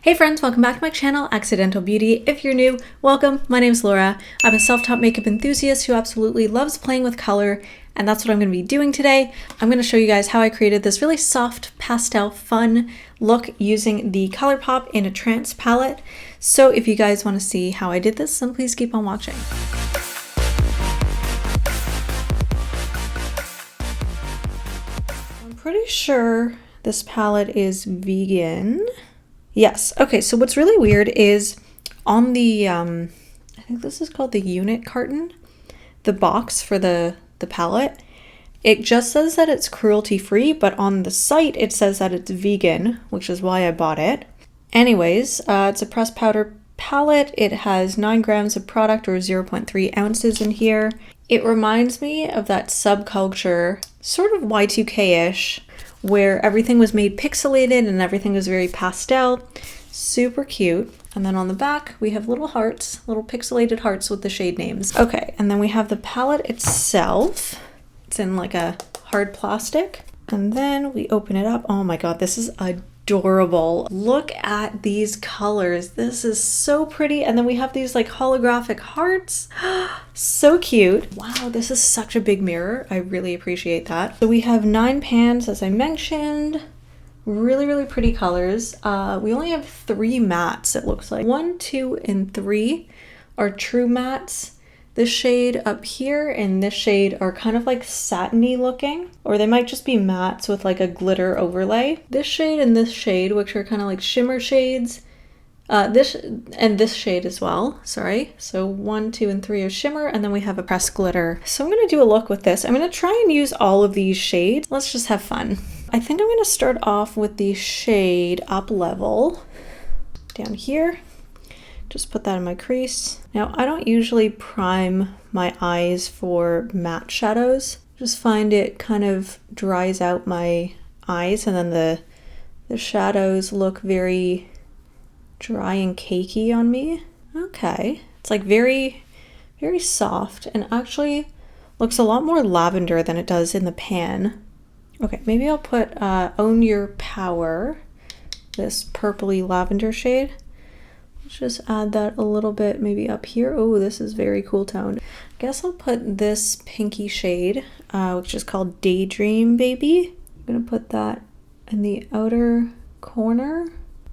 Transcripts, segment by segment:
Hey friends, welcome back to my channel, Accidental Beauty. If you're new, welcome. My name's Laura. I'm a self-taught makeup enthusiast who absolutely loves playing with color, and that's what I'm going to be doing today. I'm going to show you guys how I created this really soft, pastel, fun look using the ColourPop In A Trance palette. So if you guys want to see how I did this, then please keep on watching. I'm pretty sure this palette is vegan. Yes. Okay, so what's really weird is on the, I think this is called the unit carton, the box for the palette, it just says that it's cruelty-free, but on the site it says that it's vegan, which is why I bought it. Anyways, it's a pressed powder palette. It has 9 grams of product or 0.3 ounces in here. It reminds me of that subculture, sort of Y2K-ish, where everything was made pixelated and everything was very pastel. Super cute. And then on the back, we have little hearts, little pixelated hearts with the shade names. Okay, and then we have the palette itself. It's in like a hard plastic. And then we open it up. Oh my God, this is adorable. Look at these colors. This is so pretty. And then we have these like holographic hearts. So cute. Wow, this is such a big mirror. I really appreciate that. So we have 9 pans, as I mentioned. Really, really pretty colors. We only have 3 mattes, it looks like. 1, 2, and 3 are true mattes. This shade up here and this shade are kind of like satiny looking, or they might just be mattes with like a glitter overlay. This shade and this shade, which are kind of like shimmer shades, this and this shade as well, sorry. So 1, 2, and 3 are shimmer, and then we have a pressed glitter. So I'm gonna do a look with this. I'm gonna try and use all of these shades. Let's just have fun. I think I'm gonna start off with the shade Up Level down here. Just put that in my crease. Now, I don't usually prime my eyes for matte shadows. Just find it kind of dries out my eyes, and then the shadows look very dry and cakey on me. Okay, it's like very, very soft, and actually looks a lot more lavender than it does in the pan. Okay, maybe I'll put Own Your Power, this purpley lavender shade. Just add that a little bit maybe up here. Oh, this is very cool toned. I guess I'll put this pinky shade, which is called Daydream Baby. I'm gonna put that in the outer corner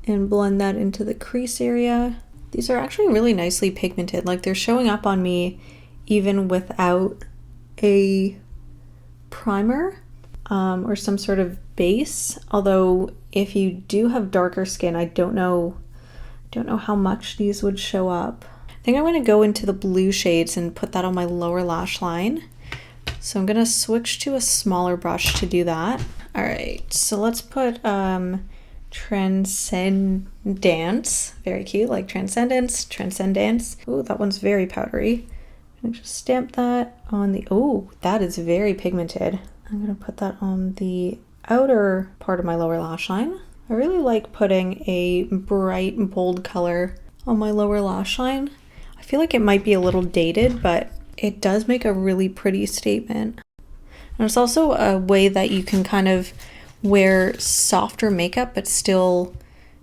and blend that into the crease area. These are actually really nicely pigmented. Like, they're showing up on me even without a primer or some sort of base. Although if you do have darker skin, I don't know how much these would show up. I think I'm going to go into the blue shades and put that on my lower lash line. So I'm going to switch to a smaller brush to do that. All right, so let's put Transcendence. Very cute, like Transcendence. Oh, that one's very powdery. I'm going to just stamp that on the, oh, that is very pigmented. I'm going to put that on the outer part of my lower lash line. I really like putting a bright, bold color on my lower lash line. I feel like it might be a little dated, but it does make a really pretty statement. And it's also a way that you can kind of wear softer makeup, but still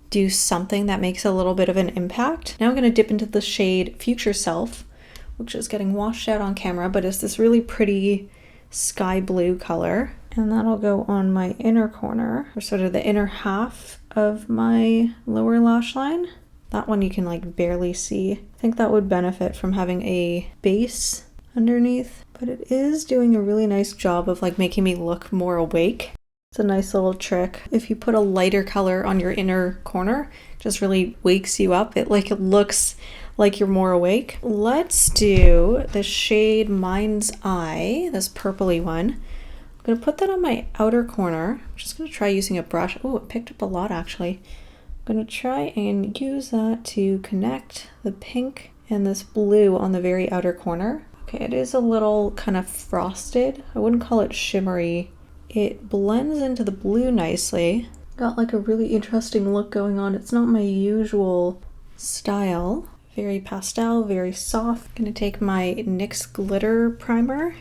do something that makes a little bit of an impact. Now I'm going to dip into the shade Future Self, which is getting washed out on camera, but it's this really pretty sky blue color. And that'll go on my inner corner, or sort of the inner half of my lower lash line. That one you can like barely see. I think that would benefit from having a base underneath, but it is doing a really nice job of like making me look more awake. It's a nice little trick. If you put a lighter color on your inner corner, it just really wakes you up. It looks like you're more awake. Let's do the shade Mind's Eye, this purpley one. I'm going to put that on my outer corner. I'm just going to try using a brush. Oh, it picked up a lot actually. I'm going to try and use that to connect the pink and this blue on the very outer corner. Okay, it is a little kind of frosted. I wouldn't call it shimmery. It blends into the blue nicely. Got like a really interesting look going on. It's not my usual style. Very pastel, very soft. I'm going to take my NYX glitter primer.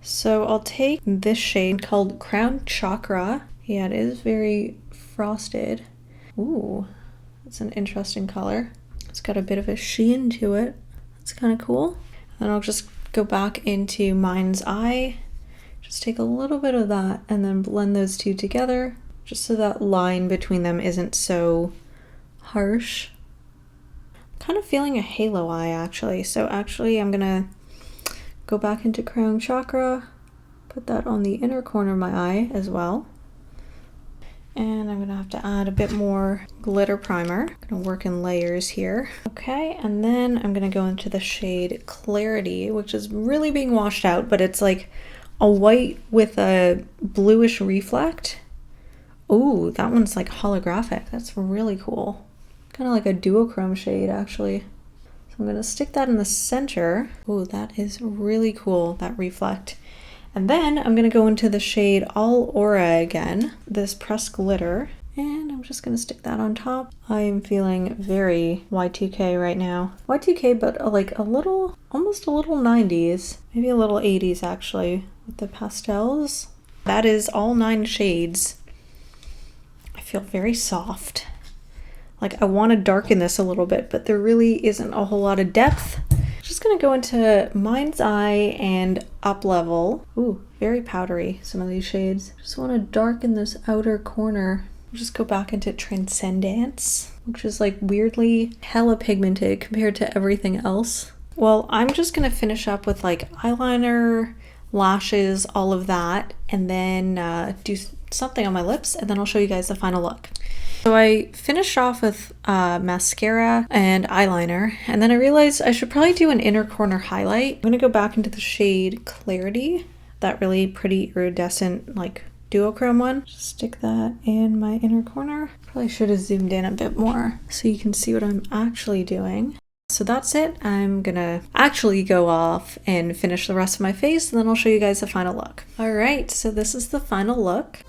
So I'll take this shade called Crown Chakra Yeah, it is very frosted. Ooh, that's an interesting color. It's got a bit of a sheen to it. That's kind of cool. And I'll just go back into Mind's Eye. Just take a little bit of that and then blend those two together, just so that line between them isn't so harsh. I'm kind of feeling a halo eye actually. So actually I'm gonna go back into Crayon Chakra, put that on the inner corner of my eye as well. And I'm gonna have to add a bit more glitter primer. I'm gonna work in layers here. Okay, and then I'm gonna go into the shade Clarity, which is really being washed out, but it's like a white with a bluish reflect. Ooh, that one's like holographic. That's really cool. Kind of like a duochrome shade actually. So I'm gonna stick that in the center. Ooh, that is really cool, that reflect. And then I'm gonna go into the shade All Aura again, this pressed glitter, and I'm just gonna stick that on top. I am feeling very Y2K right now. Y2K, but like a little, almost a little 90s, maybe a little 80s actually, with the pastels. That is all 9 shades. I feel very soft. Like I wanna darken this a little bit, but there really isn't a whole lot of depth. Just gonna go into Mind's Eye and Up Level. Ooh, very powdery, some of these shades. Just wanna darken this outer corner. Just go back into Transcendence, which is like weirdly hella pigmented compared to everything else. Well, I'm just gonna finish up with like eyeliner, lashes, all of that, and then do something on my lips, and then I'll show you guys the final look. So I finished off with mascara and eyeliner, and then I realized I should probably do an inner corner highlight. I'm gonna go back into the shade Clarity, that really pretty iridescent like duochrome one. Just stick that in my inner corner. Probably should have zoomed in a bit more so you can see what I'm actually doing. So that's it. I'm gonna actually go off and finish the rest of my face, and then I'll show you guys the final look. All right, so this is the final look.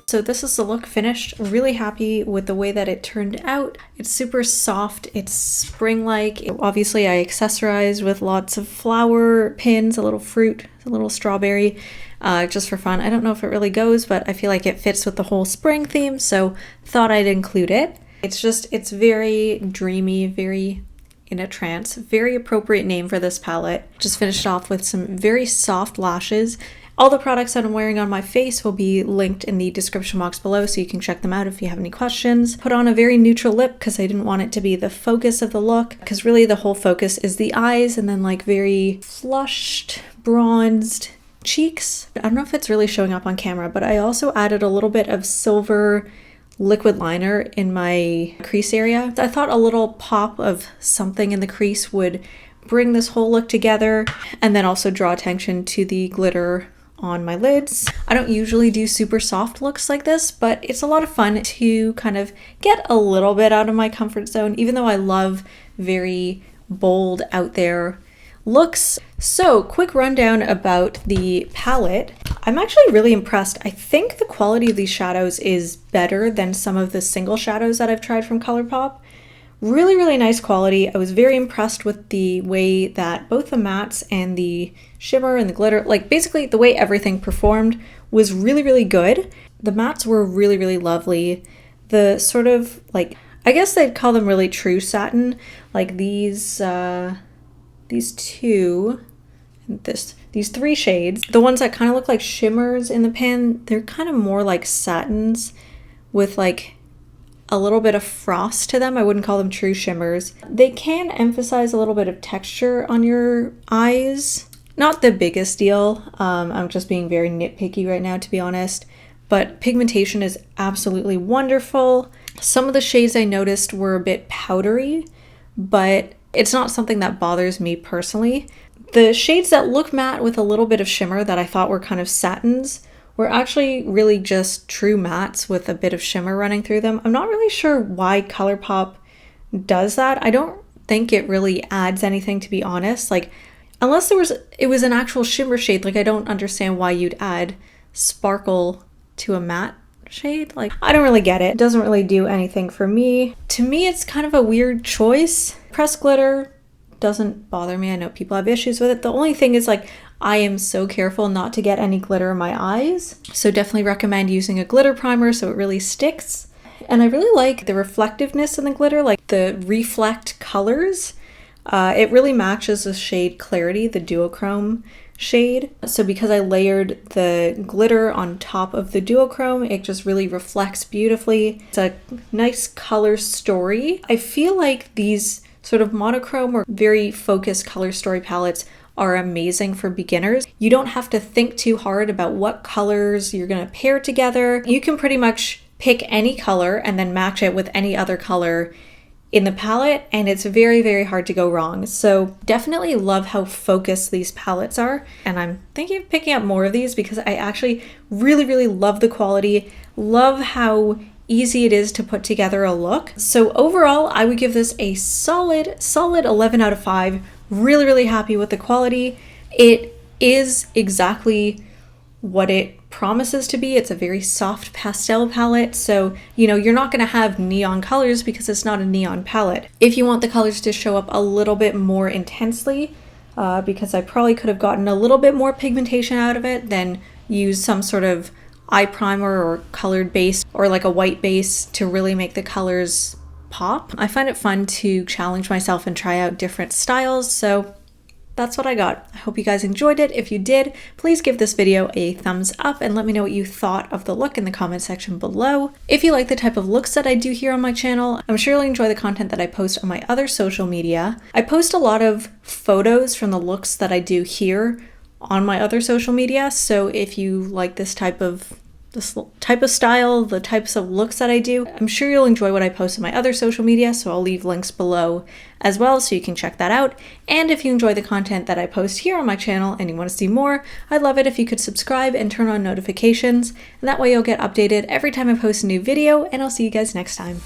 So this is the look finished. Really happy with the way that it turned out. It's super soft, it's spring-like. Obviously I accessorized with lots of flower pins, a little fruit, a little strawberry, just for fun. I don't know if it really goes, but I feel like it fits with the whole spring theme, so thought I'd include it. It's very dreamy, very in a trance, very appropriate name for this palette. Just finished off with some very soft lashes. All the products that I'm wearing on my face will be linked in the description box below, so you can check them out if you have any questions. Put on a very neutral lip because I didn't want it to be the focus of the look, because really the whole focus is the eyes, and then like very flushed, bronzed cheeks. I don't know if it's really showing up on camera, but I also added a little bit of silver liquid liner in my crease area. I thought a little pop of something in the crease would bring this whole look together, and then also draw attention to the glitter on my lids. I don't usually do super soft looks like this, but it's a lot of fun to kind of get a little bit out of my comfort zone, even though I love very bold, out there looks. So, quick rundown about the palette. I'm actually really impressed. I think the quality of these shadows is better than some of the single shadows that I've tried from ColourPop. Really, really nice quality. I was very impressed with the way that both the mattes and the shimmer and the glitter, like basically the way everything performed was really, really good. The mattes were really, really lovely. The sort of like, I guess they'd call them really true satin, like these two, and these 3 shades. The ones that kind of look like shimmers in the pan, they're kind of more like satins with like a little bit of frost to them. I wouldn't call them true shimmers. They can emphasize a little bit of texture on your eyes. Not the biggest deal. I'm just being very nitpicky right now, to be honest. But pigmentation is absolutely wonderful. Some of the shades I noticed were a bit powdery, but it's not something that bothers me personally. The shades that look matte with a little bit of shimmer that I thought were kind of satins were actually really just true mattes with a bit of shimmer running through them. I'm not really sure why ColourPop does that. I don't think it really adds anything, to be honest. Like, Unless it was an actual shimmer shade, like I don't understand why you'd add sparkle to a matte shade. Like, I don't really get it. It doesn't really do anything for me. To me, it's kind of a weird choice. Pressed glitter doesn't bother me. I know people have issues with it. The only thing is, like, I am so careful not to get any glitter in my eyes. So definitely recommend using a glitter primer so it really sticks. And I really like the reflectiveness in the glitter, like the reflect colors. It really matches the shade Clarity, the duochrome shade. So because I layered the glitter on top of the duochrome, it just really reflects beautifully. It's a nice color story. I feel like these sort of monochrome or very focused color story palettes are amazing for beginners. You don't have to think too hard about what colors you're going to pair together. You can pretty much pick any color and then match it with any other color in the palette, and it's very, very hard to go wrong. So definitely love how focused these palettes are, and I'm thinking of picking up more of these because I actually really, really love the quality, love how easy it is to put together a look. So overall, I would give this a solid 11 out of 5. Really, really happy with the quality. It is exactly what it promises to be. It's a very soft pastel palette, so you're not going to have neon colors because it's not a neon palette. If you want the colors to show up a little bit more intensely, because I probably could have gotten a little bit more pigmentation out of it, then use some sort of eye primer or colored base or like a white base to really make the colors pop. I find it fun to challenge myself and try out different styles, so that's what I got. I hope you guys enjoyed it. If you did, please give this video a thumbs up and let me know what you thought of the look in the comment section below. If you like the type of looks that I do here on my channel, I'm sure you'll enjoy the content that I post on my other social media. I post a lot of photos from the looks that I do here on my other social media, so if you like this type of style, the types of looks that I do, I'm sure you'll enjoy what I post on my other social media, so I'll leave links below as well so you can check that out. And if you enjoy the content that I post here on my channel and you want to see more, I'd love it if you could subscribe and turn on notifications, and that way you'll get updated every time I post a new video, and I'll see you guys next time.